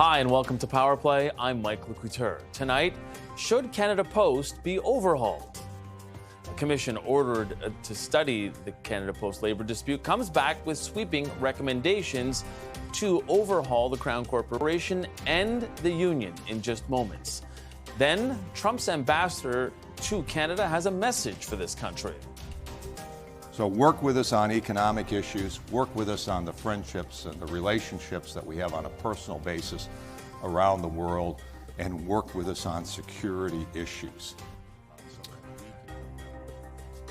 Hi, and welcome to Power Play. I'm Mike Lecouteur. Tonight, should Canada Post be overhauled? A commission ordered to study the Canada Post labor dispute comes back with sweeping recommendations to overhaul the Crown Corporation and the union in just moments. Then, Trump's ambassador to Canada has a message for this country. So work with us on economic issues, work with us on the friendships and the relationships that we have on a personal basis around the world, and work with us on security issues.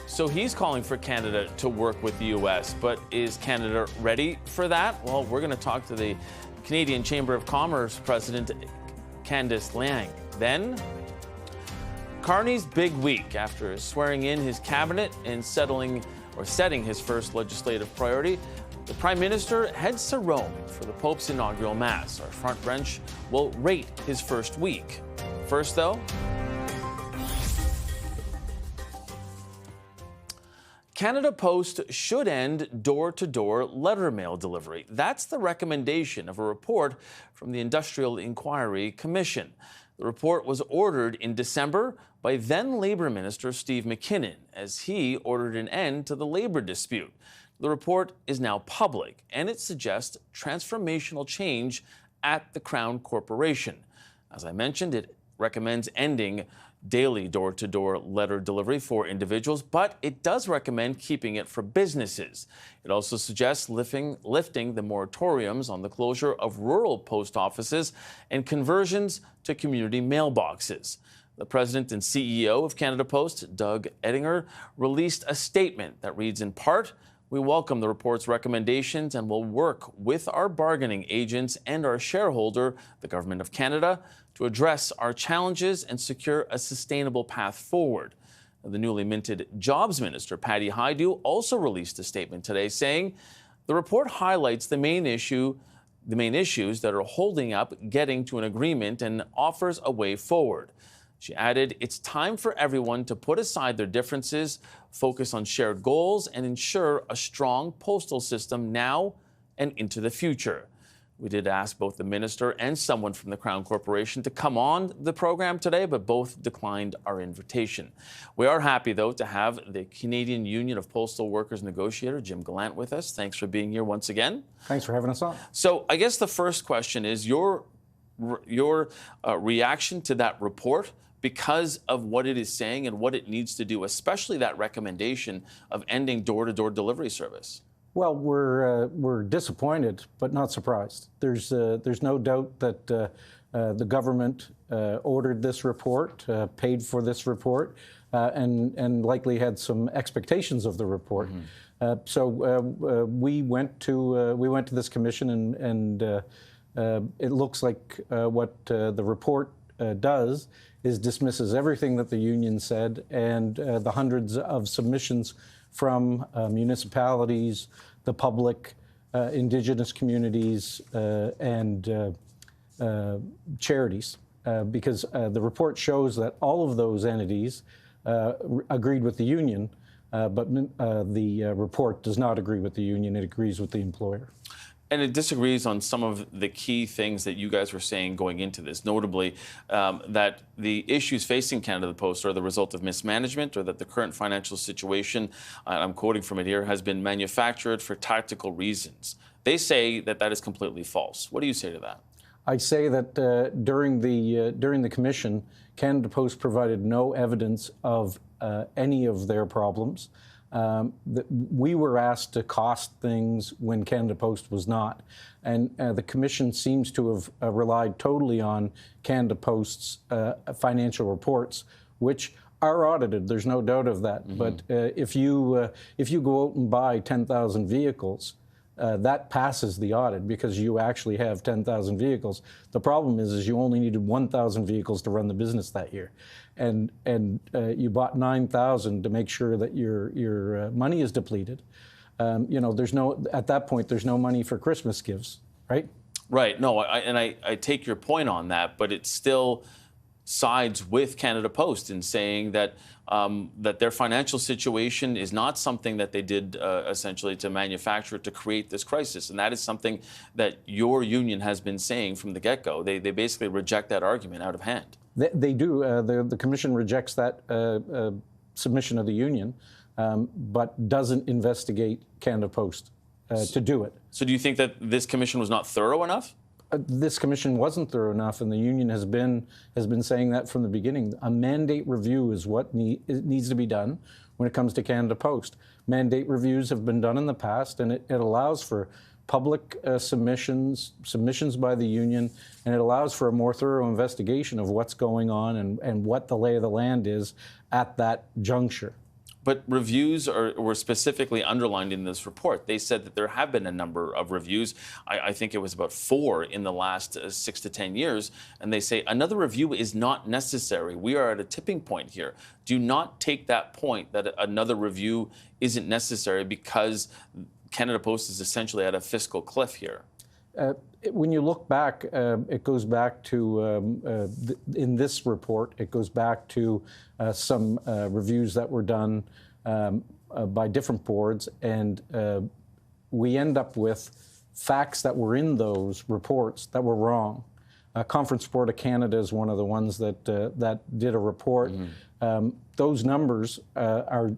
So he's calling for Canada to work with the U.S., but is Canada ready for that? Well, we're going to talk to the Canadian Chamber of Commerce President, Candice Liang. Then, Carney's big week after swearing in his cabinet and setting his first legislative priority. The Prime Minister heads to Rome for the Pope's inaugural Mass. Our front bench will rate his first week. First, though, Canada Post should end door-to-door letter mail delivery. That's the recommendation of a report from the Industrial Inquiry Commission. The report was ordered in December by then Labour Minister Steve McKinnon as he ordered an end to the labour dispute. The report is now public, and it suggests transformational change at the Crown Corporation. As I mentioned, it recommends ending daily door-to-door letter delivery for individuals, but it does recommend keeping it for businesses. It also suggests lifting the moratoriums on the closure of rural post offices and conversions to community mailboxes. The president and CEO of Canada Post, Doug Ettinger, released a statement that reads in part, "We welcome the report's recommendations and will work with our bargaining agents and our shareholder, the Government of Canada, to address our challenges and secure a sustainable path forward." The newly minted Jobs Minister, Patty Hajdu, also released a statement today saying the report highlights the main issues that are holding up getting to an agreement and offers a way forward. She added, "It's time for everyone to put aside their differences, focus on shared goals, and ensure a strong postal system now and into the future." We did ask both the minister and someone from the Crown Corporation to come on the program today, but both declined our invitation. We are happy, though, to have the Canadian Union of Postal Workers negotiator, Jim Gallant, with us. Thanks for being here once again. Thanks for having us on. So I guess the first question is your reaction to that report because of what it is saying and what it needs to do, especially that recommendation of ending door-to-door delivery service. Well, we're disappointed, but not surprised. There's no doubt that the government ordered this report, paid for this report, and likely had some expectations of the report. So we went to this commission, and it looks like what the report does is dismisses everything that the union said and the hundreds of submissions from municipalities, the public, Indigenous communities, and charities, because the report shows that all of those entities agreed with the union, but the report does not agree with the union. It agrees with the employer. And it disagrees on some of the key things that you guys were saying going into this, notably that the issues facing Canada Post are the result of mismanagement, or that the current financial situation, I'm quoting from it here, has been manufactured for tactical reasons. They say that that is completely false. What do you say to that? I say that during the commission, Canada Post provided no evidence of any of their problems. We were asked to cost things when Canada Post was not. And the Commission seems to have relied totally on Canada Post's financial reports, which are audited. There's no doubt of that. Mm-hmm. But if you go out and buy 10,000 vehicles, that passes the audit because you actually have 10,000 vehicles. The problem is you only needed 1,000 vehicles to run the business that year. And you bought 9,000 to make sure that your money is depleted. At that point, there's no money for Christmas gifts, right? Right. No, I take your point on that, but it's still sides with Canada Post in saying that that their financial situation is not something that they did essentially to manufacture to create this crisis, and that is something that your union has been saying from the get-go. They basically reject that argument out of hand. They do. The Commission rejects that submission of the union, but doesn't investigate Canada Post to do it. So do you think that this Commission was not thorough enough? This Commission wasn't thorough enough, and the union has been saying that from the beginning. A mandate review is what needs to be done when it comes to Canada Post. Mandate reviews have been done in the past, and it allows for public submissions by the union, and it allows for a more thorough investigation of what's going on and what the lay of the land is at that juncture. But reviews were specifically underlined in this report. They said that there have been a number of reviews. I think it was about 4 in the last 6 to 10 years. And they say another review is not necessary. We are at a tipping point here. Do you not take that point that another review isn't necessary because Canada Post is essentially at a fiscal cliff here? When you look back, it goes back to, in this report, it goes back to some reviews that were done by different boards, and we end up with facts that were in those reports that were wrong. Conference Board of Canada is one of the ones that did a report. Mm-hmm. Those numbers are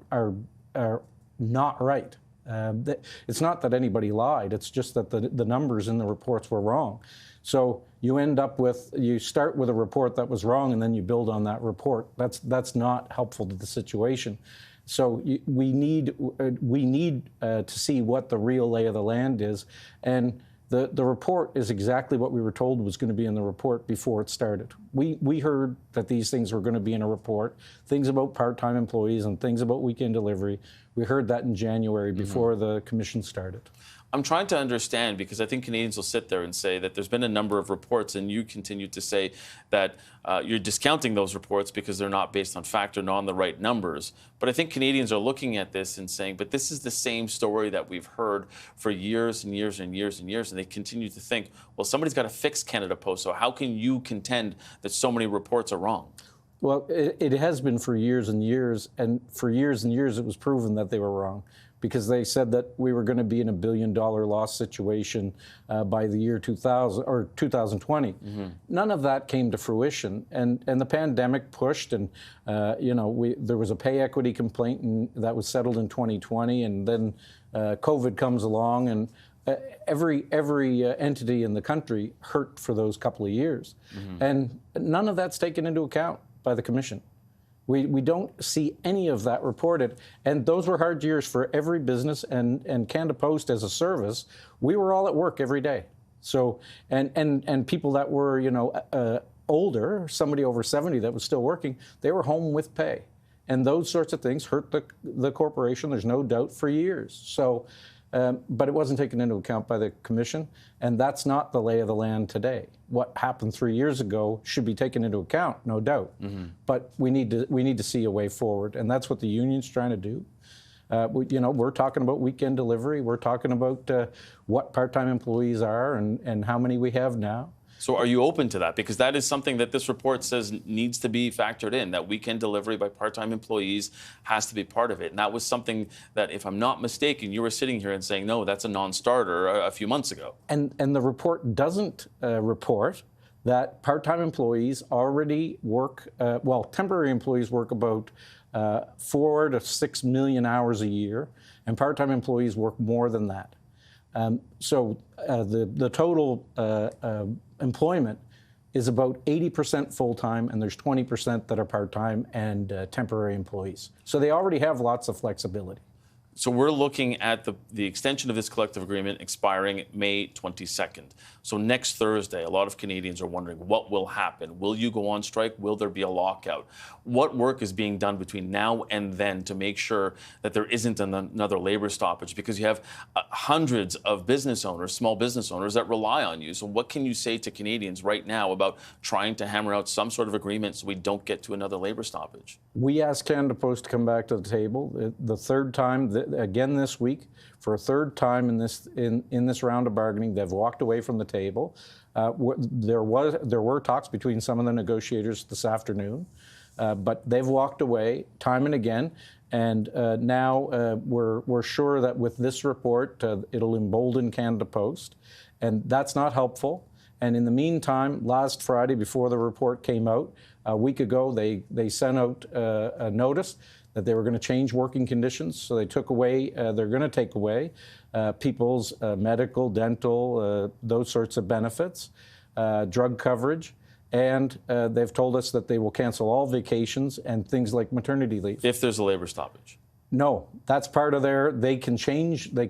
not right. It's not that anybody lied, it's just that the numbers in the reports were wrong. So you end up with, you start with a report that was wrong and then you build on that report. That's not helpful to the situation. So we need to see what the real lay of the land is. And the report is exactly what we were told was going to be in the report before it started. We heard that these things were going to be in a report, things about part-time employees and things about weekend delivery. We heard that in January before the Commission started. I'm trying to understand, because I think Canadians will sit there and say that there's been a number of reports, and you continue to say that you're discounting those reports because they're not based on fact or not on the right numbers. But I think Canadians are looking at this and saying, but this is the same story that we've heard for years and years and years and years, and they continue to think, well, somebody's got to fix Canada Post, so how can you contend that so many reports are wrong? Well, it has been for years and years, and for years and years it was proven that they were wrong, because they said that we were going to be in $1 billion loss situation by the year 2000 or 2020. Mm-hmm. None of that came to fruition, and the pandemic pushed, and there was a pay equity complaint that was settled in 2020, and then COVID comes along, and every entity in the country hurt for those couple of years, and none of that's taken into account by the Commission. We don't see any of that reported, and those were hard years for every business, and Canada Post as a service, we were all at work every day. So, and people that were, older, somebody over 70 that was still working, they were home with pay. And those sorts of things hurt the corporation, there's no doubt, for years. So, but it wasn't taken into account by the Commission, and that's not the lay of the land today. What happened 3 years ago should be taken into account, no doubt. Mm-hmm. But we need to see a way forward, and that's what the union's trying to do. We're talking about weekend delivery. We're talking about what part-time employees are and how many we have now. So are you open to that? Because that is something that this report says needs to be factored in, that weekend delivery by part-time employees has to be part of it. And that was something that, if I'm not mistaken, you were sitting here and saying, no, that's a non-starter a few months ago. And the report doesn't report that part-time employees already work, temporary employees work about 4 to 6 million hours a year, and part-time employees work more than that. So the total employment is about 80% full-time, and there's 20% that are part-time and temporary employees. So they already have lots of flexibility. So we're looking at the extension of this collective agreement expiring May 22nd. So next Thursday, a lot of Canadians are wondering what will happen. Will you go on strike? Will there be a lockout? What work is being done between now and then to make sure that there isn't another labor stoppage? Because you have hundreds of business owners, small business owners, that rely on you. So what can you say to Canadians right now about trying to hammer out some sort of agreement so we don't get to another labor stoppage? We asked Canada Post to come back to the table. The third time again this week for a third time in this round of bargaining. They've walked away from the table. There were talks between some of the negotiators this afternoon, but they've walked away time and again. And now we're sure that with this report, it'll embolden Canada Post, and that's not helpful. And in the meantime, last Friday, before the report came out, a week ago, they sent out a notice that they were going to change working conditions. So they took away, they're going to take away people's medical, dental, those sorts of benefits, drug coverage. And they've told us that they will cancel all vacations and things like maternity leave. If there's a labor stoppage. No, that's part of they can change the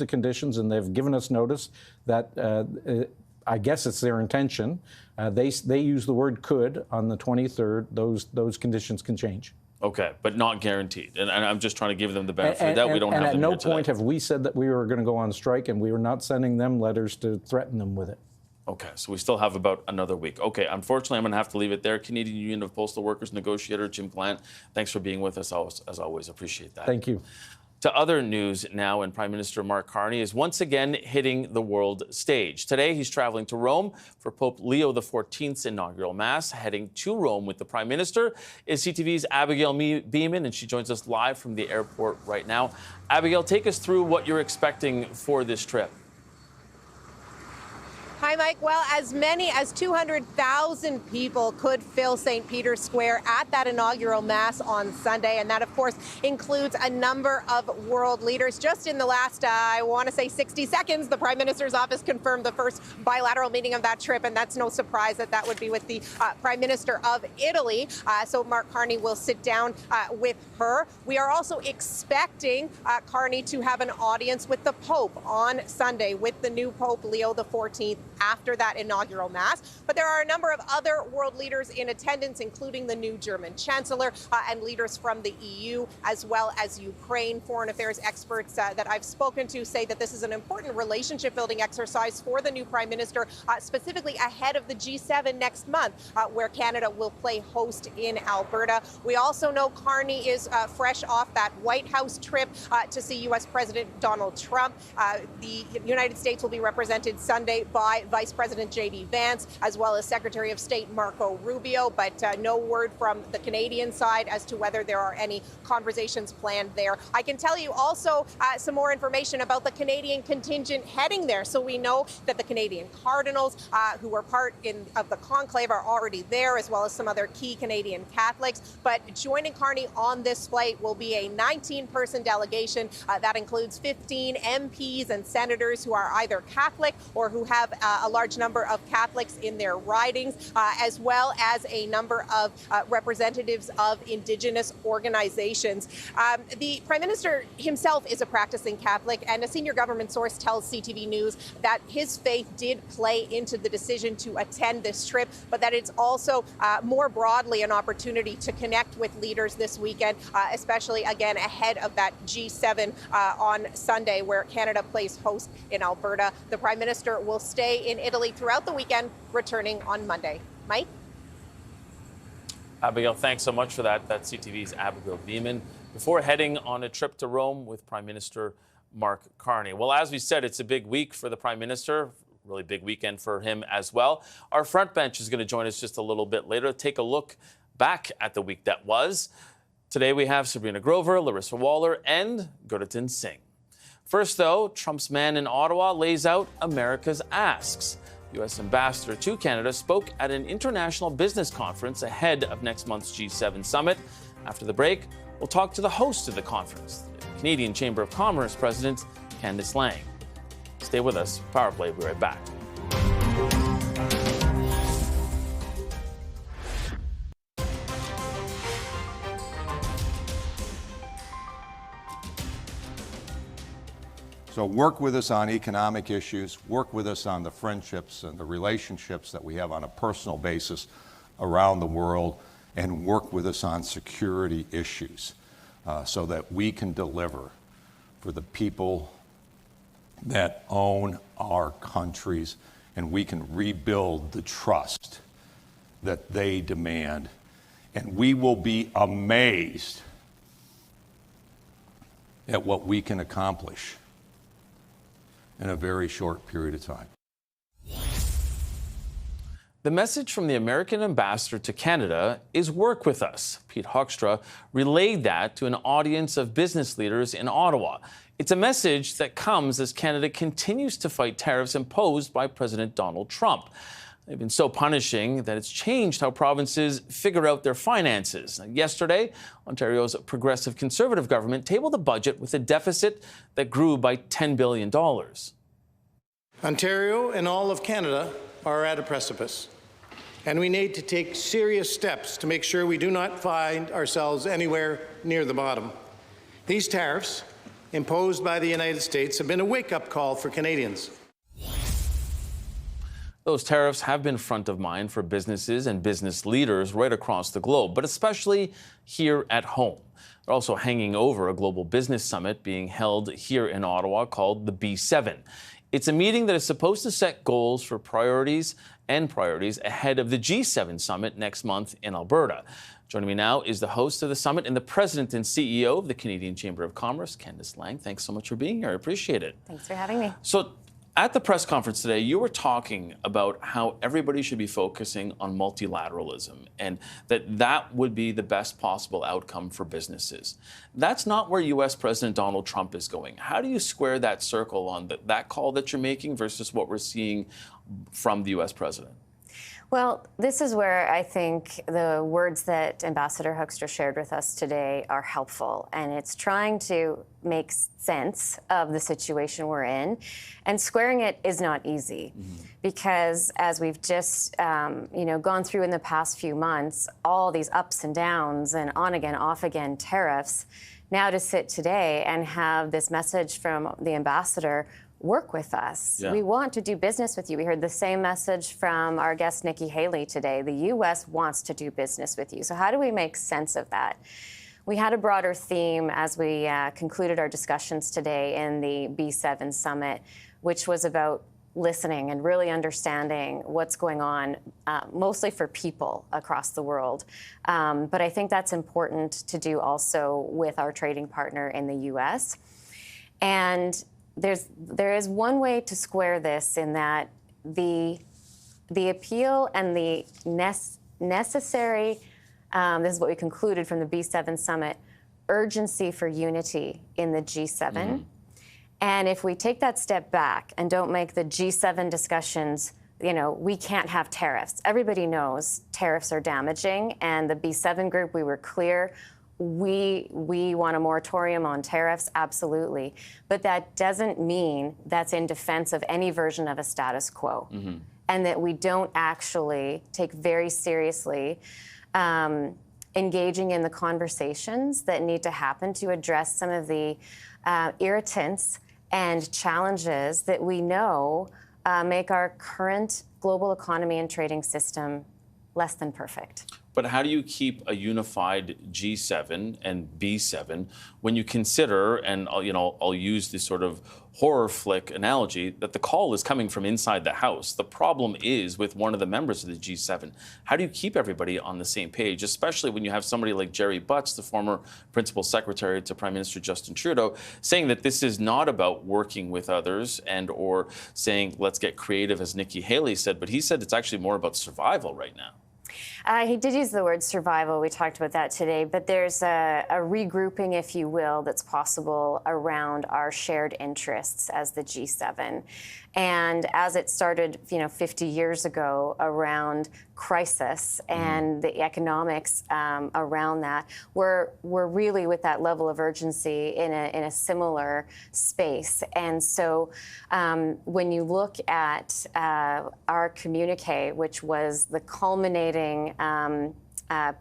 conditions, and they've given us notice that I guess it's their intention. They use the word could on the 23rd. Those conditions can change. Okay, but not guaranteed. And I'm just trying to give them the benefit of that. We don't have them at here no today. point have we said that we were going to go on strike, and we were not sending them letters to threaten them with it. Okay, so we still have about another week. Okay, unfortunately, I'm going to have to leave it there. Canadian Union of Postal Workers negotiator Jim Glant, thanks for being with us as always. Appreciate that. Thank you. To other news now, and Prime Minister Mark Carney is once again hitting the world stage. Today, he's traveling to Rome for Pope Leo XIV's inaugural Mass. Heading to Rome with the Prime Minister is CTV's Abigail Beeman, and she joins us live from the airport right now. Abigail, take us through what you're expecting for this trip. Hi, Mike. Well, as many as 200,000 people could fill St. Peter's Square at that inaugural Mass on Sunday. And that, of course, includes a number of world leaders. Just in the last, I want to say 60 seconds, the Prime Minister's office confirmed the first bilateral meeting of that trip. And that's no surprise that would be with the Prime Minister of Italy. So Mark Carney will sit down with her. We are also expecting Carney to have an audience with the Pope on Sunday, with the new Pope Leo XIV, after that inaugural Mass. But there are a number of other world leaders in attendance, including the new German Chancellor and leaders from the EU, as well as Ukraine. Foreign affairs experts that I've spoken to say that this is an important relationship-building exercise for the new Prime Minister, specifically ahead of the G7 next month, where Canada will play host in Alberta. We also know Carney is fresh off that White House trip to see U.S. President Donald Trump. The United States will be represented Sunday by Vice President J.D. Vance, as well as Secretary of State Marco Rubio, but no word from the Canadian side as to whether there are any conversations planned there. I can tell you also some more information about the Canadian contingent heading there. So we know that the Canadian Cardinals, who were part of the conclave, are already there, as well as some other key Canadian Catholics. But joining Carney on this flight will be a 19-person delegation that includes 15 MPs and senators who are either Catholic or who have a large number of Catholics in their ridings, as well as a number of representatives of Indigenous organizations. The Prime Minister himself is a practicing Catholic, and a senior government source tells CTV News that his faith did play into the decision to attend this trip, but that it's also more broadly an opportunity to connect with leaders this weekend, especially, again, ahead of that G7 on Sunday, where Canada plays host in Alberta. The Prime Minister will stay in Italy throughout the weekend, returning on Monday. Mike? Abigail, thanks so much for that. That's CTV's Abigail Beeman. Before heading on a trip to Rome with Prime Minister Mark Carney. Well, as we said, it's a big week for the Prime Minister, really big weekend for him as well. Our front bench is going to join us just a little bit later to take a look back at the week that was. Today we have Sabrina Grover, Larissa Waller, and Gurritan Singh. First, though, Trump's man in Ottawa lays out America's asks. U.S. Ambassador to Canada spoke at an international business conference ahead of next month's G7 summit. After the break, we'll talk to the host of the conference, the Canadian Chamber of Commerce President Candice Lang. Stay with us. Power Play will be right back. So work with us on economic issues, work with us on the friendships and the relationships that we have on a personal basis around the world, and work with us on security issues so that we can deliver for the people that own our countries, and we can rebuild the trust that they demand. And we will be amazed at what we can accomplish in a very short period of time. The message from the American ambassador to Canada is work with us. Pete Hoekstra relayed that to an audience of business leaders in Ottawa. It's a message that comes as Canada continues to fight tariffs imposed by President Donald Trump. They've been so punishing that it's changed how provinces figure out their finances. Now, yesterday, Ontario's progressive Conservative government tabled a budget with a deficit that grew by $10 billion. Ontario and all of Canada are at a precipice, and we need to take serious steps to make sure we do not find ourselves anywhere near the bottom. These tariffs, imposed by the United States, have been a wake-up call for Canadians. Those tariffs have been front of mind for businesses and business leaders right across the globe, but especially here at home. They're also hanging over a global business summit being held here in Ottawa called the B7. It's a meeting that is supposed to set goals for priorities ahead of the G7 summit next month in Alberta. Joining me now is the host of the summit and the president and CEO of the Canadian Chamber of Commerce, Candice Lang. Thanks so much for being here. I appreciate it. Thanks for having me. So, at the press conference today, you were talking about how everybody should be focusing on multilateralism and that would be the best possible outcome for businesses. That's not where U.S. President Donald Trump is going. How do you square that circle on that call that you're making versus what we're seeing from the U.S. president? Well, this is where I think the words that Ambassador Hoekstra shared with us today are helpful, and it's trying to make sense of the situation we're in, and squaring it is not easy, because as we've just gone through in the past few months, all these ups and downs and on again, off again tariffs, now to sit today and have this message from the ambassador, work with us. Yeah. We want to do business with you. We heard the same message from our guest, Nikki Haley, today. The U.S. wants to do business with you. So how do we make sense of that? We had a broader theme as we concluded our discussions today in the B7 summit, which was about listening and really understanding what's going on, mostly for people across the world. But I think that's important to do also with our trading partner in the U.S. And there is one way to square this, in that the appeal and the necessary, this is what we concluded from the B7 summit, urgency for unity in the G7. Mm-hmm. And if we take that step back and don't make the G7 discussions, we can't have tariffs. Everybody knows tariffs are damaging, and the B7 group, we were clear. We want a moratorium on tariffs, absolutely. But that doesn't mean that's in defense of any version of a status quo. Mm-hmm. And that we don't actually take very seriously engaging in the conversations that need to happen to address some of the irritants and challenges that we know make our current global economy and trading system less than perfect. But how do you keep a unified G7 and B7 when you consider, and I'll use this sort of horror flick analogy, that the call is coming from inside the House. The problem is with one of the members of the G7. How do you keep everybody on the same page, especially when you have somebody like Jerry Butts, the former principal secretary to Prime Minister Justin Trudeau, saying that this is not about working with others or saying, let's get creative, as Nikki Haley said, but he said it's actually more about survival right now. He did use the word survival. We talked about that today. But there's a regrouping, if you will, that's possible around our shared interests as the G7. And as it started, 50 years ago around crisis and the economics around that, we're really with that level of urgency in a similar space. And so when you look at our communique, which was the culminating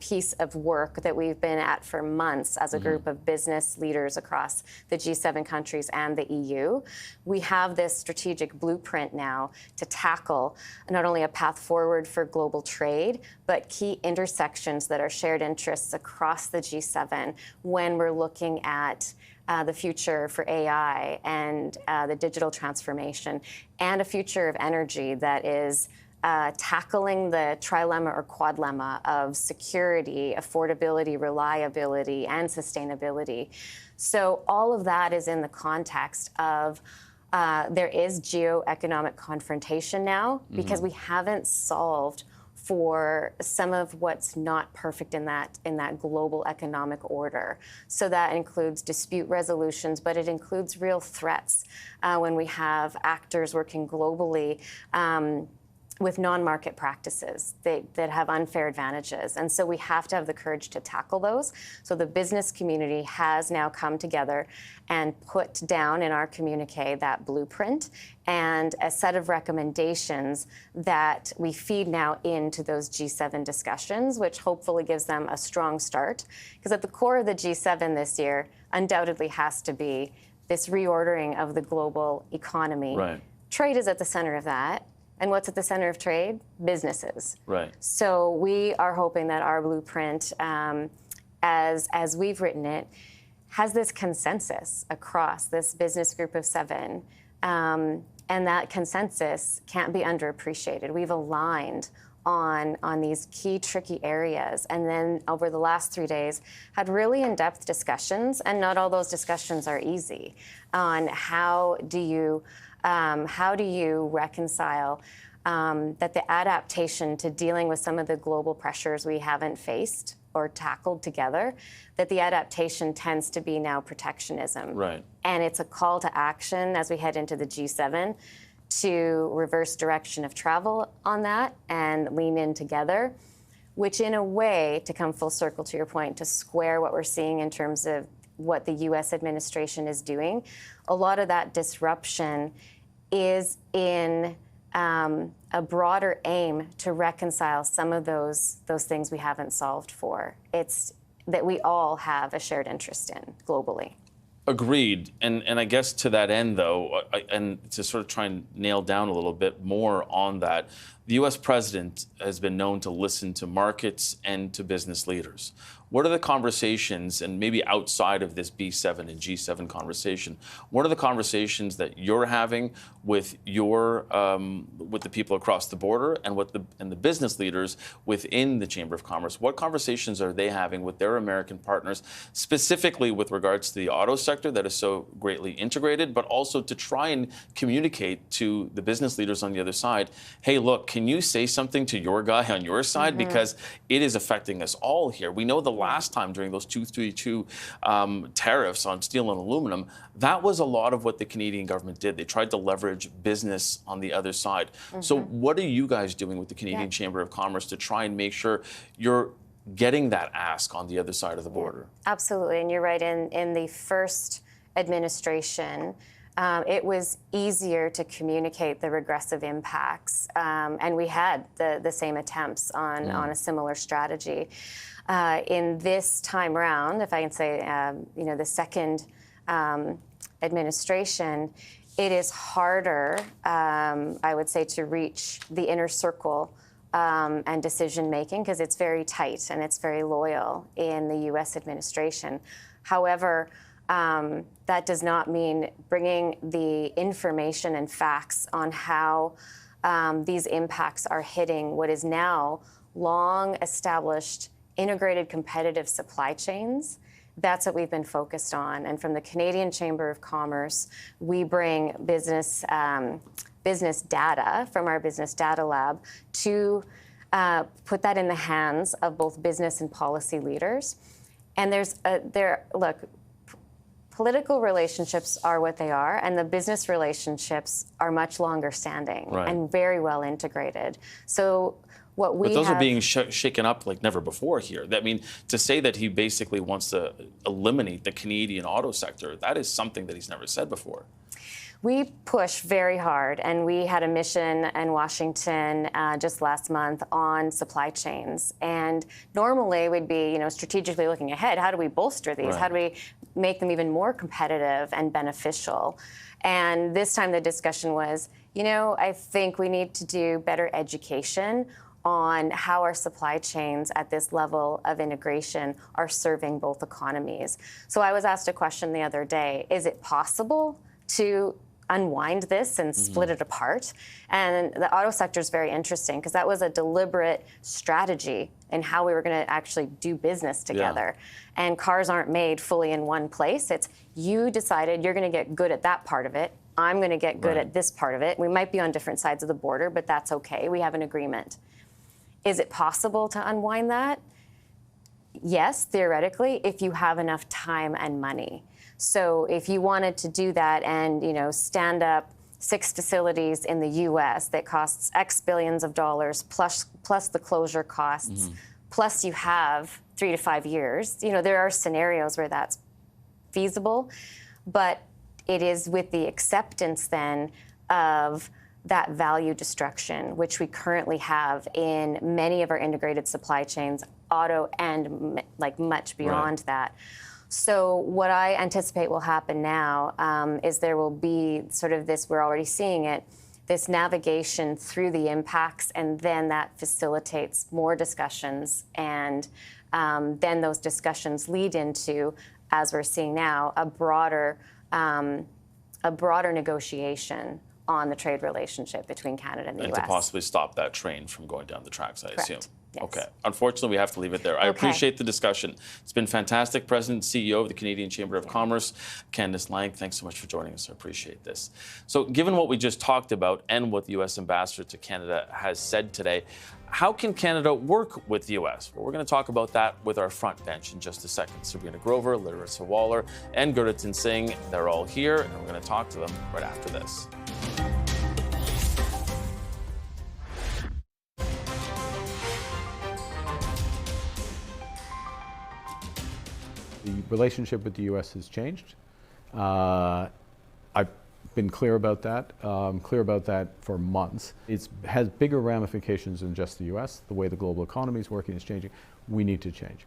piece of work that we've been at for months as a group of business leaders across the G7 countries and the EU. We have this strategic blueprint now to tackle not only a path forward for global trade, but key intersections that are shared interests across the G7 when we're looking at the future for AI and the digital transformation, and a future of energy that is tackling the trilemma or quadlemma of security, affordability, reliability, and sustainability. So all of that is in the context of there is geoeconomic confrontation now because we haven't solved for some of what's not perfect in that global economic order. So that includes dispute resolutions, but it includes real threats when we have actors working globally with non-market practices that have unfair advantages. And so we have to have the courage to tackle those. So the business community has now come together and put down in our communique that blueprint and a set of recommendations that we feed now into those G7 discussions, which hopefully gives them a strong start. Because at the core of the G7 this year undoubtedly has to be this reordering of the global economy. Right. Trade is at the center of that. And what's at the center of trade? Businesses. Right. So we are hoping that our blueprint, as we've written it, has this consensus across this business group of 7. And that consensus can't be underappreciated. We've aligned on these key tricky areas. And then over the last 3 days, had really in-depth discussions, and not all those discussions are easy, on how do you reconcile that the adaptation to dealing with some of the global pressures we haven't faced or tackled together, that the adaptation tends to be now protectionism. Right. And it's a call to action as we head into the G7 to reverse direction of travel on that and lean in together, which in a way, to come full circle to your point, to square what we're seeing in terms of what the U.S. administration is doing, a lot of that disruption is in a broader aim to reconcile some of those things we haven't solved for. It's that we all have a shared interest in globally. Agreed. And I guess to that end, though, and to sort of try and nail down a little bit more on that, the U.S. president has been known to listen to markets and to business leaders. What are the conversations, and maybe outside of this B7 and G7 conversation, what are the conversations that you're having with with the people across the border and the business leaders within the Chamber of Commerce? What conversations are they having with their American partners, specifically with regards to the auto sector that is so greatly integrated, but also to try and communicate to the business leaders on the other side, hey, look, can you say something to your guy on your side? Because it is affecting us all here. We know the last time during those 232 tariffs on steel and aluminum, that was a lot of what the Canadian government did. They tried to leverage business on the other side. So what are you guys doing with the Canadian Chamber of Commerce to try and make sure you're getting that ask on the other side of the border? Absolutely, and you're right. In the first administration, it was easier to communicate the regressive impacts, and we had the same attempts on a similar strategy. In this time round, if I can say, the second administration, it is harder, I would say, to reach the inner circle and decision making because it's very tight and it's very loyal in the U.S. administration. However, that does not mean bringing the information and facts on how these impacts are hitting what is now long established integrated competitive supply chains. That's what we've been focused on. And from the Canadian Chamber of Commerce, we bring business data from our business data lab to put that in the hands of both business and policy leaders. And look, political relationships are what they are, and the business relationships are much longer standing and very well integrated. So what we But those are being shaken up like never before here. I mean, to say that he basically wants to eliminate the Canadian auto sector, that is something that he's never said before. We push very hard, and we had a mission in Washington just last month on supply chains. And normally we'd be, strategically looking ahead. How do we bolster these? How do we make them even more competitive and beneficial? And this time the discussion was, I think we need to do better education on how our supply chains at this level of integration are serving both economies. So I was asked a question the other day, is it possible to unwind this and split it apart. And the auto sector is very interesting because that was a deliberate strategy in how we were going to actually do business together. Yeah. And cars aren't made fully in one place. It's you decided you're going to get good at that part of it. I'm going to get good at this part of it. We might be on different sides of the border, but that's okay. We have an agreement. Is it possible to unwind that? Yes, theoretically, if you have enough time and money. So if you wanted to do that and, stand up 6 facilities in the U.S. that costs X billions of dollars plus the closure costs, plus you have 3 to 5 years, there are scenarios where that's feasible, but it is with the acceptance then of that value destruction, which we currently have in many of our integrated supply chains, auto and much beyond that. So what I anticipate will happen now is there will be sort of this, we're already seeing it, this navigation through the impacts, and then that facilitates more discussions, and then those discussions lead into, as we're seeing now, a broader negotiation on the trade relationship between Canada and the U.S. And to possibly stop that train from going down the tracks, I assume. Yes. Okay. Unfortunately, we have to leave it there. I appreciate the discussion. It's been fantastic. President and CEO of the Canadian Chamber of Commerce, Candice Lang, thanks so much for joining us. I appreciate this. So given what we just talked about and what the U.S. Ambassador to Canada has said today, how can Canada work with the U.S.? Well, we're going to talk about that with our front bench in just a second. Sabrina Grover, Larissa Waller, and Gurdatin Singh, they're all here, and we're going to talk to them right after this. The relationship with the U.S. has changed. I've been clear about that for months. It has bigger ramifications than just the U.S. The way the global economy is working is changing. We need to change.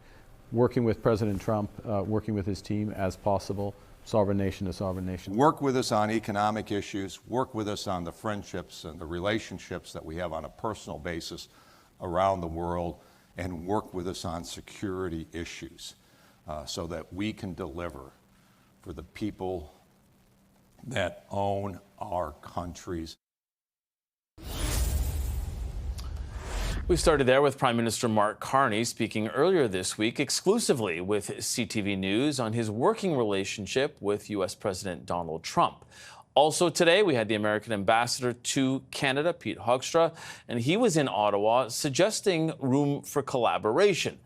Working with President Trump, working with his team as possible, sovereign nation to sovereign nation. Work with us on economic issues, work with us on the friendships and the relationships that we have on a personal basis around the world, and work with us on security issues. So that we can deliver for the people that own our countries. We started there with Prime Minister Mark Carney speaking earlier this week exclusively with CTV News on his working relationship with U.S. President Donald Trump. Also today, we had the American ambassador to Canada, Pete Hoekstra, and he was in Ottawa suggesting room for collaboration.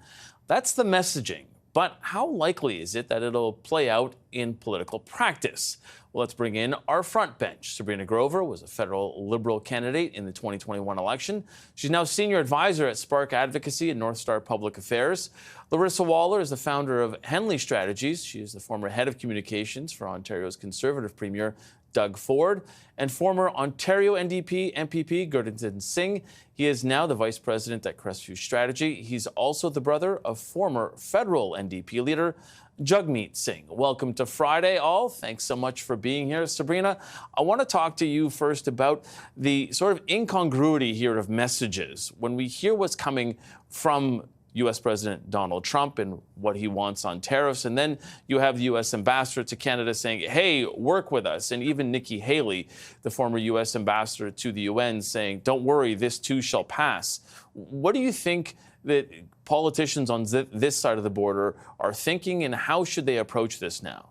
That's the messaging. But how likely is it that it'll play out in political practice? Well, let's bring in our front bench. Sabrina Grover was a federal Liberal candidate in the 2021 election. She's now senior advisor at Spark Advocacy and North Star Public Affairs. Larissa Waller is the founder of Henley Strategies. She is the former head of communications for Ontario's Conservative Premier Doug Ford, and former Ontario NDP MPP Gurdatin Singh. He is now the vice president at Crestview Strategy. He's also the brother of former federal NDP leader Jagmeet Singh. Welcome to Friday, all. Thanks so much for being here. Sabrina, I want to talk to you first about the sort of incongruity here of messages. When we hear what's coming from U.S. President Donald Trump and what he wants on tariffs, and then you have the U.S. ambassador to Canada saying, hey, work with us, and even Nikki Haley, the former U.S. ambassador to the UN, saying, don't worry, this too shall pass. What do you think that politicians on this side of the border are thinking, and how should they approach this now?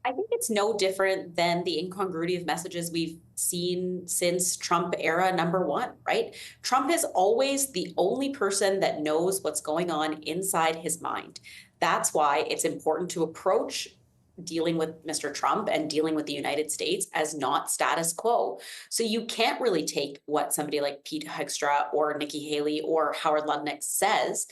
I think it's no different than the incongruity of messages we've seen since Trump era #1, right? Trump is always the only person that knows what's going on inside his mind. That's why it's important to approach dealing with Mr. Trump and dealing with the United States as not status quo. So you can't really take what somebody like Pete Hoekstra or Nikki Haley or Howard Lutnick says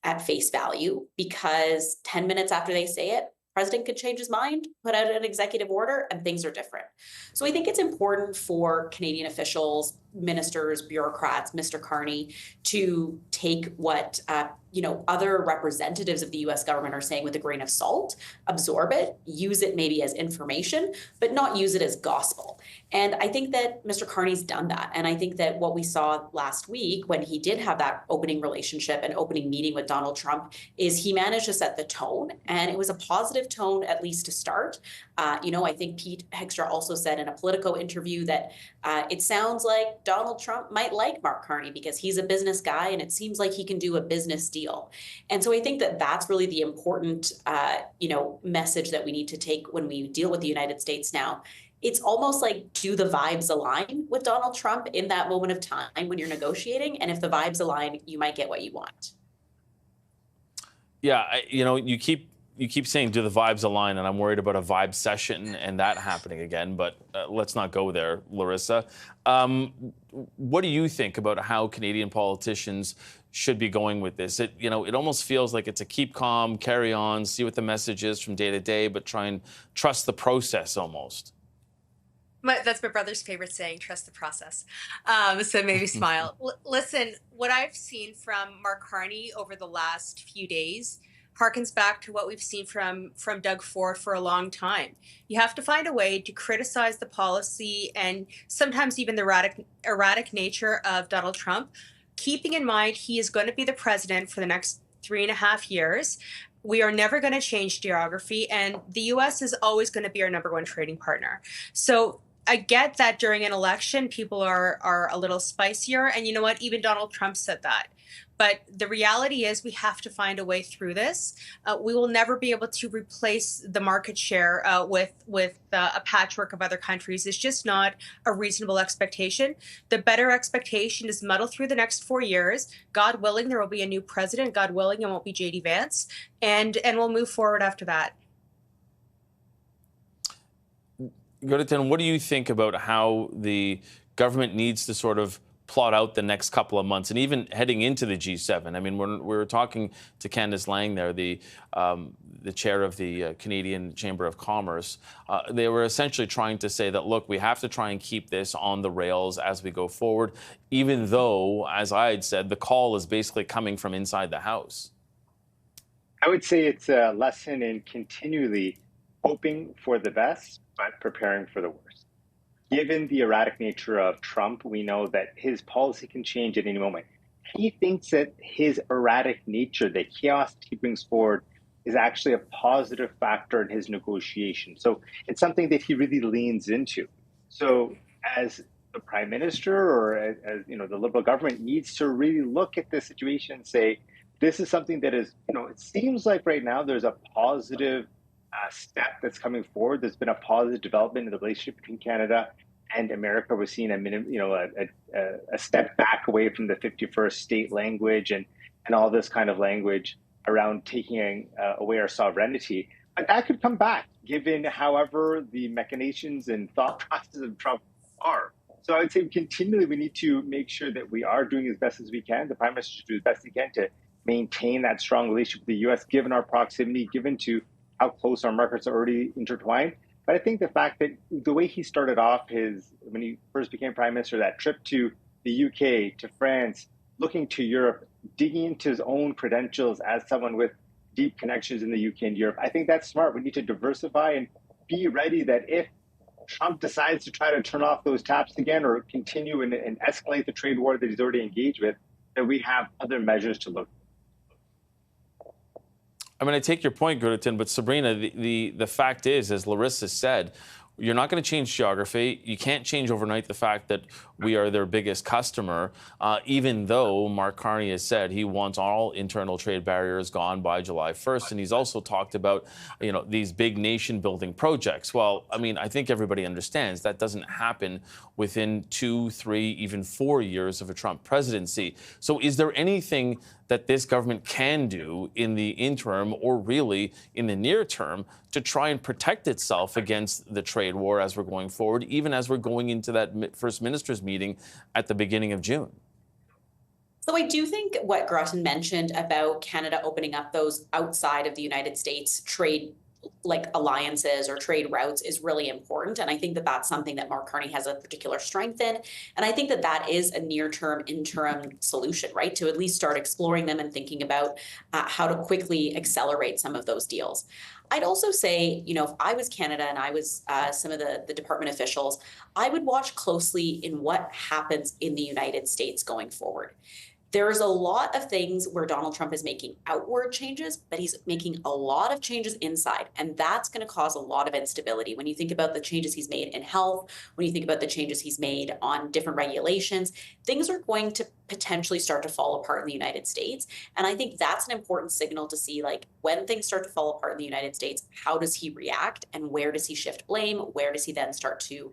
at face value, because 10 minutes after they say it, president could change his mind, put out an executive order, and things are different. So I think it's important for Canadian officials, ministers, bureaucrats, Mr. Carney, to take what other representatives of the US government are saying with a grain of salt, absorb it, use it maybe as information, but not use it as gospel. And I think that Mr. Carney's done that. And I think that what we saw last week when he did have that opening relationship and opening meeting with Donald Trump is he managed to set the tone. And it was a positive tone, at least to start. I think Pete Hegstra also said in a Politico interview that it sounds like Donald Trump might like Mark Carney because he's a business guy and it seems like he can do a business deal. And so I think that that's really the important, message that we need to take when we deal with the United States now. It's almost like, do the vibes align with Donald Trump in that moment of time when you're negotiating? And if the vibes align, you might get what you want. Yeah, you keep saying, do the vibes align? And I'm worried about a vibe session and that happening again. But let's not go there, Larissa. What do you think about how Canadian politicians should be going with this? It almost feels like it's a keep calm, carry on, see what the message is from day to day, but try and trust the process almost. That's my brother's favorite saying, trust the process. So maybe smile. Listen, what I've seen from Mark Carney over the last few days harkens back to what we've seen from Doug Ford for a long time. You have to find a way to criticize the policy and sometimes even the erratic nature of Donald Trump, keeping in mind he is going to be the president for the next 3.5 years. We are never going to change geography, and the U.S. is always going to be our #1 trading partner. So I get that during an election, people are a little spicier. And you know what? Even Donald Trump said that. But the reality is we have to find a way through this. We will never be able to replace the market share with a patchwork of other countries. It's just not a reasonable expectation. The better expectation is muddle through the next 4 years. God willing, there will be a new president. God willing, it won't be J.D. Vance. And we'll move forward after that. Goodington, what do you think about how the government needs to sort of plot out the next couple of months and even heading into the G7? I mean, when we were talking to Candace Lang there, the chair of the Canadian Chamber of Commerce, they were essentially trying to say that, look, we have to try and keep this on the rails as we go forward, even though, as I had said, the call is basically coming from inside the House. I would say it's a lesson in continually hoping for the best, but preparing for the worst. Given the erratic nature of Trump, we know that his policy can change at any moment. He thinks that his erratic nature, the chaos he brings forward, is actually a positive factor in his negotiation. So it's something that he really leans into. So as the prime minister or as the Liberal government needs to really look at this situation and say, this is something that is, it seems like right now there's a positive step that's coming forward. There's been a positive development in the relationship between Canada and America. We're seeing a step back away from the 51st state language and all this kind of language around taking away our sovereignty. But that could come back, given however the machinations and thought processes of Trump are. So I would say continually we need to make sure that we are doing as best as we can. The Prime Minister should do as best he can to maintain that strong relationship with the U.S., given our proximity, given to how close our markets are already intertwined. But I think the fact that the way he started off when he first became prime minister, that trip to the UK, to France, looking to Europe, digging into his own credentials as someone with deep connections in the UK and Europe, I think that's smart. We need to diversify and be ready that if Trump decides to try to turn off those taps again or continue and escalate the trade war that he's already engaged with, that we have other measures to look for. I mean, I take your point, Goodington, but Sabrina, the fact is, as Larissa said, you're not going to change geography. You can't change overnight the fact that we are their biggest customer, even though Mark Carney has said he wants all internal trade barriers gone by July 1st. And he's also talked about, these big nation-building projects. Well, I mean, I think everybody understands that doesn't happen within 2, 3, even 4 years of a Trump presidency. So is there anything that this government can do in the interim or really in the near term to try and protect itself against the trade war as we're going forward, even as we're going into that first minister's meeting at the beginning of June? So I do think what Grattan mentioned about Canada opening up those outside of the United States trade like alliances or trade routes is really important. And I think that that's something that Mark Carney has a particular strength in. And I think that that is a near-term interim solution, right? To at least start exploring them and thinking about how to quickly accelerate some of those deals. I'd also say, you know, if I was Canada and I was some of the department officials, I would watch closely in what happens in the United States going forward. There's a lot of things where Donald Trump is making outward changes, but he's making a lot of changes inside. And that's going to cause a lot of instability. When you think about the changes he's made in health, when you think about the changes he's made on different regulations, things are going to potentially start to fall apart in the United States. And I think that's an important signal to see, like, when things start to fall apart in the United States, how does he react and where does he shift blame? Where does he then start to,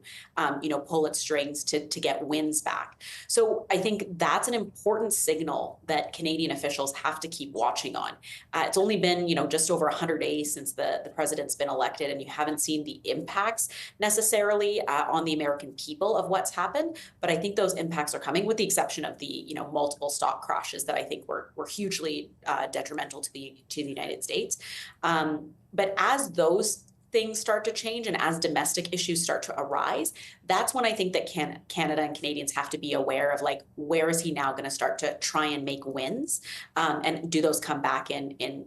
pull at strings to get wins back? So I think that's an important signal that Canadian officials have to keep watching on. It's only been, just over 100 days since the president's been elected, and you haven't seen the impacts necessarily on the American people of what's happened. But I think those impacts are coming, with the exception of the multiple stock crashes that I think were hugely detrimental to the United States. But as those things start to change and as domestic issues start to arise, that's when I think that Canada and Canadians have to be aware of, like, where is he now going to start to try and make wins, and do those come back in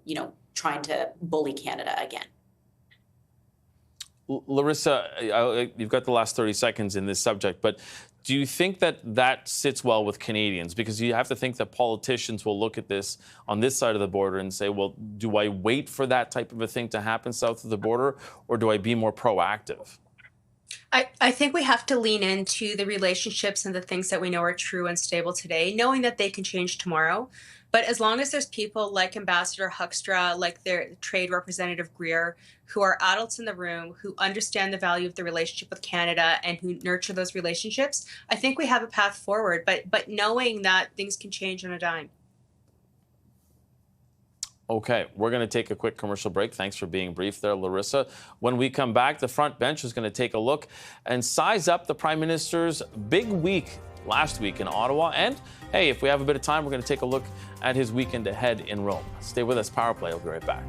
trying to bully Canada again. Larissa, you've got the last 30 seconds in this subject, but do you think that sits well with Canadians? Because you have to think that politicians will look at this on this side of the border and say, well, do I wait for that type of a thing to happen south of the border, or do I be more proactive? I think we have to lean into the relationships and the things that we know are true and stable today, knowing that they can change tomorrow. But as long as there's people like Ambassador Huckstra, like their Trade Representative Greer, who are adults in the room, who understand the value of the relationship with Canada and who nurture those relationships, I think we have a path forward, but knowing that things can change on a dime. Okay, we're going to take a quick commercial break. Thanks for being brief there, Larissa. When we come back, the front bench is going to take a look and size up the Prime Minister's big week last week in Ottawa. And, hey, if we have a bit of time, we're going to take a look at his weekend ahead in Rome. Stay with us, Power Play. We'll be right back.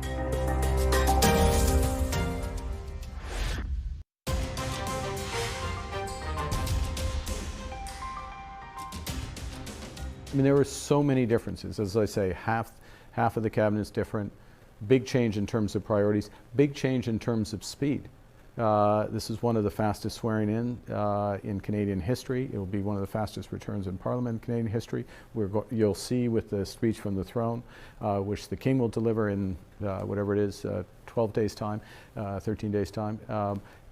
I mean, there were so many differences. As I say, half of the cabinet's different. Big change in terms of priorities. Big change in terms of speed. This is one of the fastest swearing in Canadian history. It will be one of the fastest returns in Parliament in Canadian history. You'll see with the speech from the throne, which the King will deliver in whatever it is, 12 days' time, 13 days' time.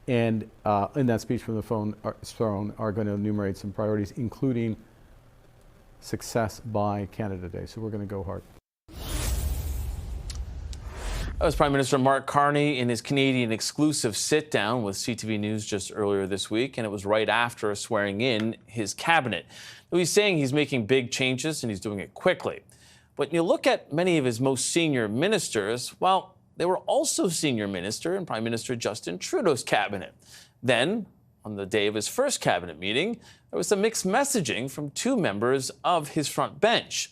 And in that speech from the throne are going to enumerate some priorities, including success by Canada Day. So we're going to go hard. That was Prime Minister Mark Carney in his Canadian exclusive sit-down with CTV News just earlier this week, and it was right after swearing in his cabinet. Now, he's saying he's making big changes and he's doing it quickly. But when you look at many of his most senior ministers, well, they were also senior minister in Prime Minister Justin Trudeau's cabinet. Then, on the day of his first cabinet meeting, there was some mixed messaging from two members of his front bench.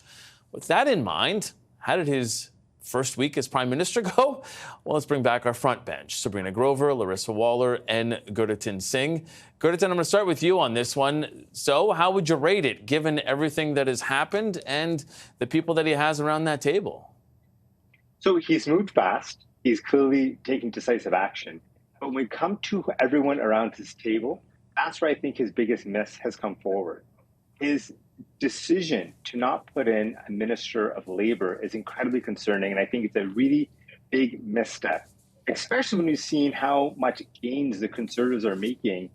With that in mind, how did his first week as Prime Minister go? Well, let's bring back our front bench. Sabrina Grover, Larissa Waller, and Gurdatin Singh. Gurdatin, I'm going to start with you on this one. So how would you rate it, given everything that has happened and the people that he has around that table? So he's moved fast. He's clearly taking decisive action. But when we come to everyone around his table, that's where I think his biggest miss has come forward. His decision to not put in a Minister of Labor is incredibly concerning, and I think it's a really big misstep, especially when you've seen how much gains the Conservatives are making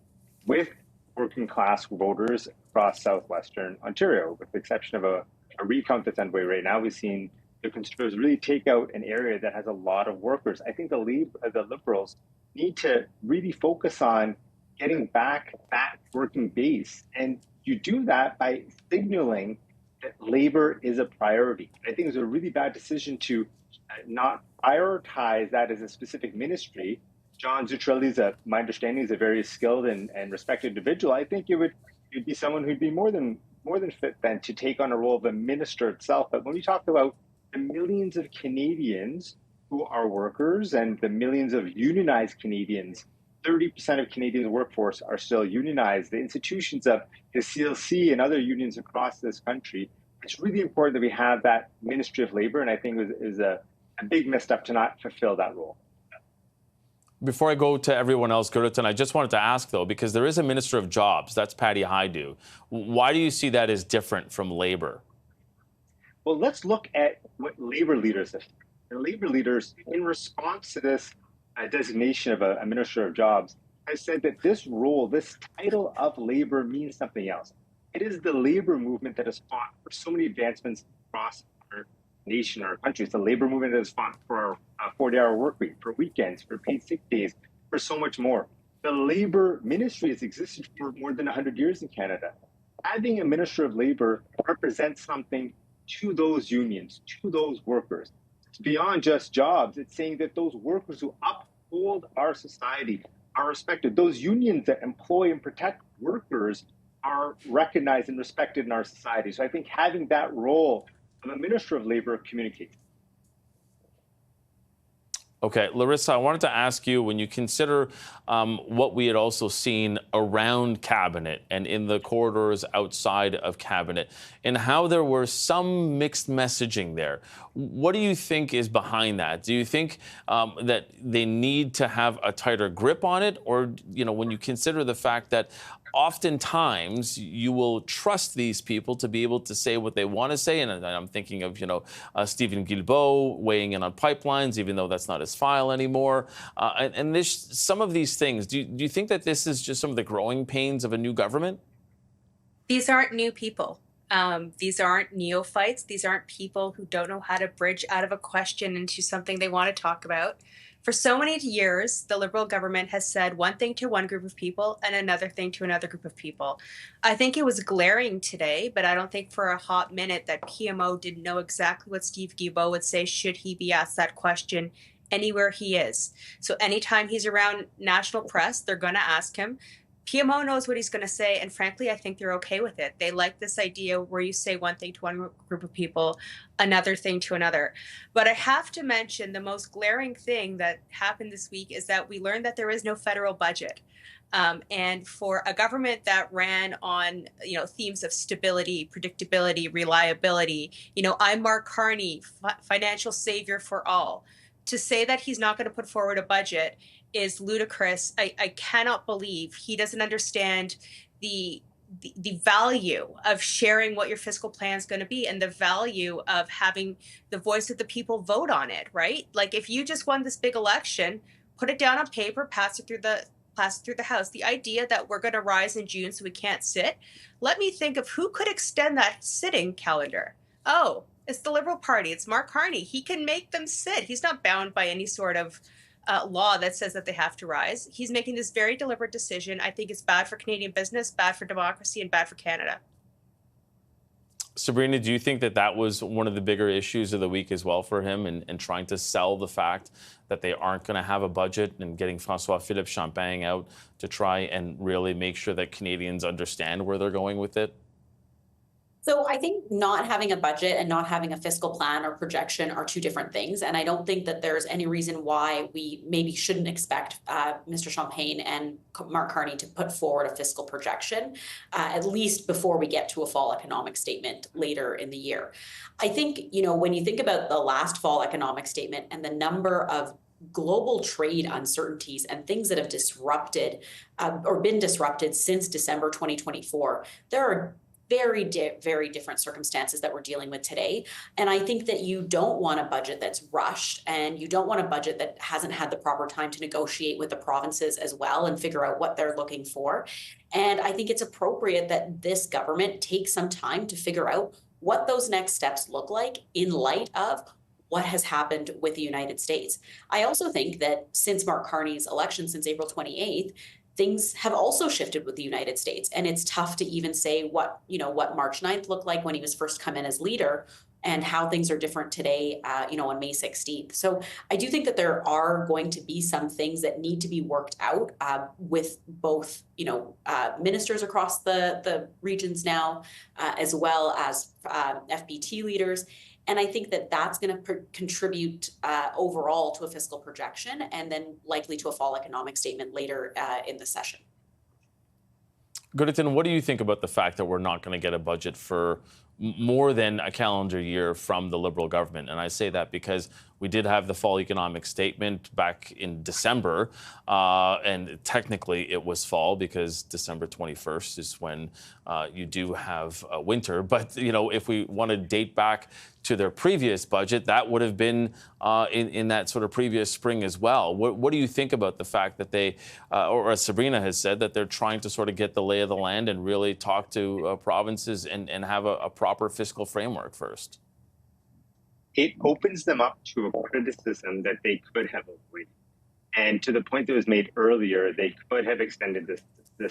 with working class voters across southwestern Ontario. With the exception of a recount that's underway right now, we've seen the Conservatives really take out an area that has a lot of workers. I think the Liberals need to really focus on getting back that working base, and you do that by signaling that labor is a priority. I think it's a really bad decision to not prioritize that as a specific ministry. John Zucchelli, my understanding, is a very skilled and respected individual. I think you'd be someone who'd be more than fit then to take on a role of a minister itself. But when we talk about the millions of Canadians who are workers and the millions of unionized Canadians. 30% of Canadians' workforce are still unionized. The institutions of the CLC and other unions across this country, it's really important that we have that Ministry of Labor, and I think it is a big misstep to not fulfill that role. Before I go to everyone else, Gerritsen, I just wanted to ask, though, because there is a Minister of Jobs, that's Patty Hajdu. Why do you see that as different from Labor? Well, let's look at what labor leaders have. The labor leaders, in response to this designation of a Minister of Jobs, have said that this role, this title of labor means something else. It is the labor movement that has fought for so many advancements across our nation, our country. It's the labor movement that has fought for our 40-hour work week, for weekends, for paid sick days, for so much more. The labor ministry has existed for more than 100 years in Canada. Having a Minister of Labor represents something to those unions, to those workers. It's beyond just jobs. It's saying that those workers who uphold our society are respected. Those unions that employ and protect workers are recognized and respected in our society. So I think having that role of a Minister of Labor communicates. Okay, Larissa, I wanted to ask you, when you consider what we had also seen around Cabinet and in the corridors outside of Cabinet, and how there were some mixed messaging there, what do you think is behind that? Do you think that they need to have a tighter grip on it? Or, you know, when you consider the fact that oftentimes you will trust these people to be able to say what they want to say, and I'm thinking of, Stephen Guilbeault weighing in on pipelines, even though that's not his file anymore. And there's some of these things. Do you think that this is just some of the growing pains of a new government? These aren't new people. These aren't neophytes. These aren't people who don't know how to bridge out of a question into something they want to talk about. For so many years, the Liberal government has said one thing to one group of people and another thing to another group of people. I think it was glaring today, but I don't think for a hot minute that PMO didn't know exactly what Steve Guilbeault would say should he be asked that question anywhere he is. So anytime he's around national press, they're going to ask him. PMO knows what he's going to say, and frankly, I think they're okay with it. They like this idea where you say one thing to one group of people, another thing to another. But I have to mention the most glaring thing that happened this week is that we learned that there is no federal budget. And for a government that ran on, themes of stability, predictability, reliability, I'm Mark Carney, financial savior for all. To say that he's not going to put forward a budget is ludicrous. I cannot believe he doesn't understand the value of sharing what your fiscal plan is going to be and the value of having the voice of the people vote on it, right? Like, if you just won this big election, put it down on paper, pass it through the House. The idea that we're going to rise in June so we can't sit, let me think of who could extend that sitting calendar. Oh, it's the Liberal Party. It's Mark Carney. He can make them sit. He's not bound by any sort of law that says that they have to rise. He's making this very deliberate decision. I think it's bad for Canadian business, bad for democracy, and bad for Canada. Sabrina, do you think that that was one of the bigger issues of the week as well for him, and trying to sell the fact that they aren't going to have a budget, and getting François-Philippe Champagne out to try and really make sure that Canadians understand where they're going with it? So I think not having a budget and not having a fiscal plan or projection are two different things. And I don't think that there's any reason why we maybe shouldn't expect Mr. Champagne and Mark Carney to put forward a fiscal projection, at least before we get to a fall economic statement later in the year. I think, when you think about the last fall economic statement and the number of global trade uncertainties and things that have disrupted or been disrupted since December 2024, there are very different circumstances that we're dealing with today. And I think that you don't want a budget that's rushed, and you don't want a budget that hasn't had the proper time to negotiate with the provinces as well and figure out what they're looking for. And I think it's appropriate that this government take some time to figure out what those next steps look like in light of what has happened with the United States. I also think that since Mark Carney's election, since April 28th, things have also shifted with the United States. And it's tough to even say what March 9th looked like when he was first come in as leader, and how things are different today, on May 16th. So I do think that there are going to be some things that need to be worked out with both, ministers across the regions now, as well as FBT leaders. And I think that that's going to contribute overall to a fiscal projection and then likely to a fall economic statement later in the session. Gooderton, what do you think about the fact that we're not going to get a budget for more than a calendar year from the Liberal government? And I say that because we did have the fall economic statement back in December, and technically it was fall because December 21st is when you do have winter. But, you know, if we want to date back to their previous budget, that would have been in that sort of previous spring as well. What do you think about the fact that they, or as Sabrina has said, that they're trying to sort of get the lay of the land and really talk to provinces and have a proper fiscal framework first? It opens them up to a criticism that they could have avoided. And to the point that was made earlier, they could have extended this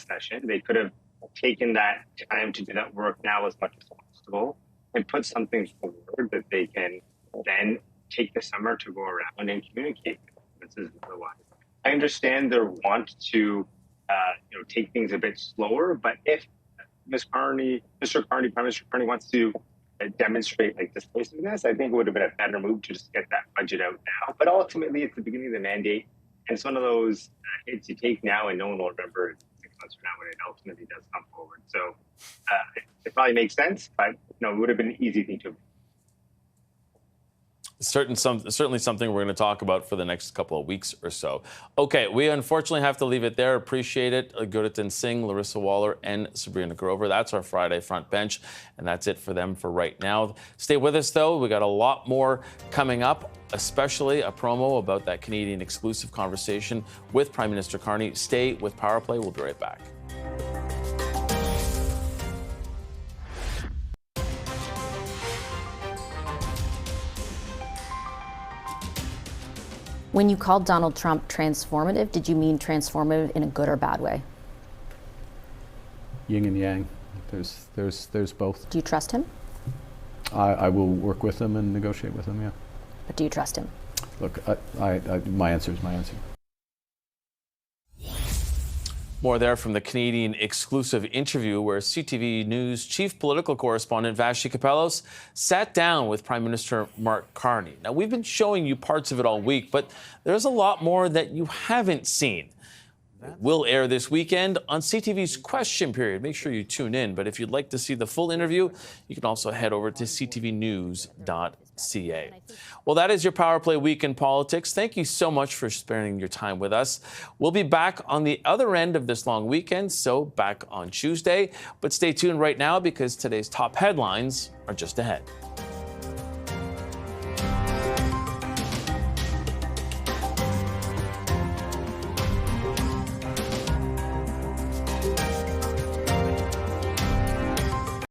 session. They could have taken that time to do that work now as much as possible and put something forward that they can then take the summer to go around and communicate with provinces and otherwise. I understand their want to take things a bit slower, but if Mr. Carney, Prime Minister Carney wants to demonstrate like decisiveness, I think it would have been a better move to just get that budget out now. But ultimately, it's the beginning of the mandate, and it's one of those hits you take now, and no one will remember 6 months from now when it ultimately does come forward. So it probably makes sense, but it would have been an easy thing to. Certainly something we're going to talk about for the next couple of weeks or so. Okay, we unfortunately have to leave it there. Appreciate it. Gurdatin Singh, Larissa Waller, and Sabrina Grover. That's our Friday front bench, and that's it for them for right now. Stay with us, though. We got a lot more coming up, especially a promo about that Canadian exclusive conversation with Prime Minister Carney. Stay with Power Play. We'll be right back. When you called Donald Trump transformative, did you mean transformative in a good or bad way? Yin and yang. There's both. Do you trust him? I will work with him and negotiate with him, yeah. But do you trust him? Look, my answer is my answer. More there from the Canadian exclusive interview where CTV News chief political correspondent Vassy Kapelos sat down with Prime Minister Mark Carney. Now, we've been showing you parts of it all week, but there's a lot more that you haven't seen. It will air this weekend on CTV's Question Period. Make sure you tune in. But if you'd like to see the full interview, you can also head over to ctvnews.ca. Well, that is your Power Play Week in Politics. Thank you so much for spending your time with us. We'll be back on the other end of this long weekend, so back on Tuesday. But stay tuned right now because today's top headlines are just ahead.